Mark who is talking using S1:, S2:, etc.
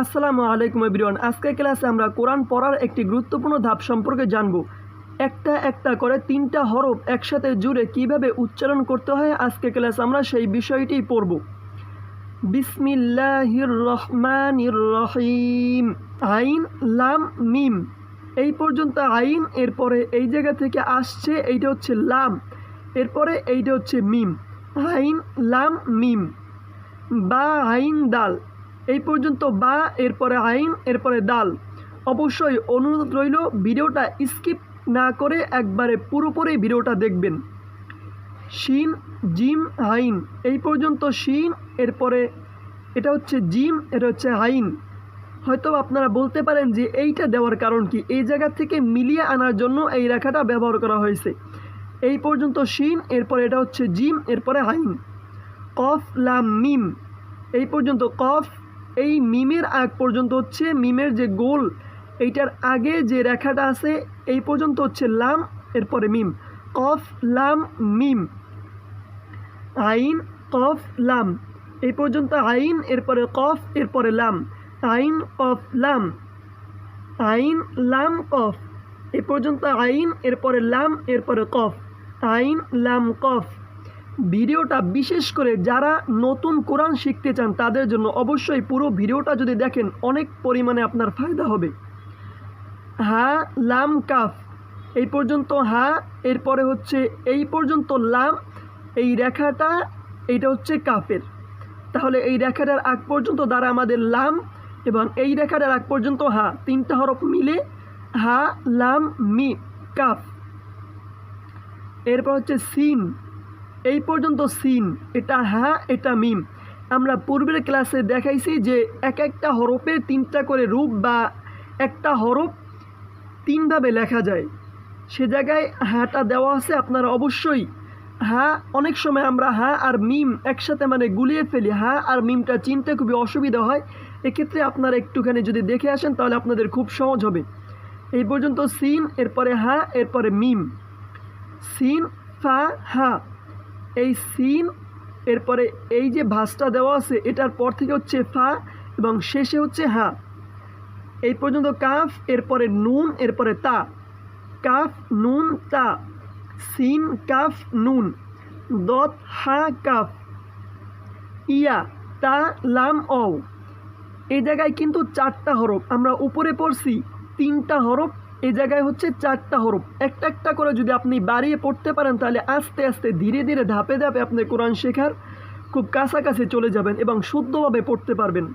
S1: আসসালামু আলাইকুম এভরিওয়ান। আজকের ক্লাসে আমরা কোরআন পড়ার একটি গুরুত্বপূর্ণ ধাপ সম্পর্কে জানব। একটা একটা করে 3টা হরফ একসাথে জুড়ে কিভাবে উচ্চারণ করতে হয় আজকের ক্লাসে আমরা সেই বিষয়টি পড়ব। বিসমিল্লাহির রহমানির রহিম। আইন লাম মিম, এই পর্যন্ত আইন, এরপরে এই জায়গা থেকে আসছে এইটা হচ্ছে লাম, এরপরে এইটা হচ্ছে মিম। আইন লাম মিম। বা আইন দাল, এই পর্যন্ত বা, এরপরে আইন, এরপরে দাল। অবশ্যই অনুরোধ রইল ভিডিওটা স্কিপ না করে একবারে পুরোপুরি ভিডিওটা দেখবেন। শিন জিম আইন, এই পর্যন্ত শিন, এরপরে এটা হচ্ছে জিম, এটা হচ্ছে আইন। হয়তো আপনারা বলতে পারেন যে এইটা দেওয়ার কারণ কি, এই জায়গা থেকে মিলিয়ে আনার জন্য এই রেখাটা ব্যবহার করা হয়েছে। এই পর্যন্ত শিন, এরপরে এটা হচ্ছে জিম, এরপরে আইন। কফ লাম মিম, এই পর্যন্ত কফ, এই মিমের আগ পর্যন্ত হচ্ছে মিমের যে গোল এইটার আগে যে রেখাটা আছে এই পর্যন্ত হচ্ছে লাম, এরপরে মিম। কফ লাম মিম। আইন কফ লাম, এই পর্যন্ত আইন, এরপরে কফ, এরপরে লাম। আইন কফ লাম। আইন লাম কফ, এই পর্যন্ত আইন, এরপরে লাম, এরপরে কফ। আইন লাম কফ। ভিডিওটা বিশেষ করে যারা নতুন কোরআন শিখতে চান তাদের জন্য অবশ্যই পুরো ভিডিওটা যদি দেখেন অনেক পরিমাণে আপনার ফায়দা হবে। হা লাম কাফ, এই পর্যন্ত হা, এরপরে হচ্ছে এই পর্যন্ত লাম, এই রেখাটা এইটা হচ্ছে কাফের। তাহলে এই রেখাটার আগ পর্যন্ত দ্বারা আমাদের লাম এবং এই রেখাটার আগ পর্যন্ত হা, 3টা হরফ মিলে হা লাম মি কাফ। এরপর হচ্ছে সিন, এই পর্যন্ত সিন, এটা হা, এটা মিম। আমরা পূর্বের ক্লাসে দেখাইছি যে এক একটা হরফের 3টা করে রূপ বা একটা হরফ 3ভাবে লেখা যায়, সে জায়গায় হাটা দেওয়া আছে। আপনারা অবশ্যই হা, অনেক সময় আমরা হা আর মিম একসাথে গুলিয়ে ফেলি, হা আর মিমটা চিনতে খুবই অসুবিধা হয়। এক্ষেত্রে আপনারা একটুখানি যদি দেখে আসেন তাহলে আপনাদের খুব সহজ হবে। এই পর্যন্ত সিন, এরপরে হা, এরপরে মিম। সিন ফা হা, এই সিন, এরপরে এই যে ভাঁজটা দেওয়া আছে এটার পর থেকে হচ্ছে ফা এবং শেষে হচ্ছে হা। এই পর্যন্ত কাফ, এরপরে নুন, এরপরে তা। কাফ নুন তা। সিন কাফ নুন। দত হা কাফ। ইয়া তা লাম অও। এই জায়গায় কিন্তু 4টা হরফ, আমরা উপরে পড়ছি 3টা হরফ, এই জায়গায় হচ্ছে 4টা হরফ। একটা একটা করে যদি আপনি বাড়িয়ে পড়তে পারেন তাহলে আস্তে আস্তে ধীরে ধীরে ধাপে ধাপে আপনি কোরআন শেখার খুব কাছাকাছি চলে যাবেন এবং শুদ্ধভাবে পড়তে পারবেন।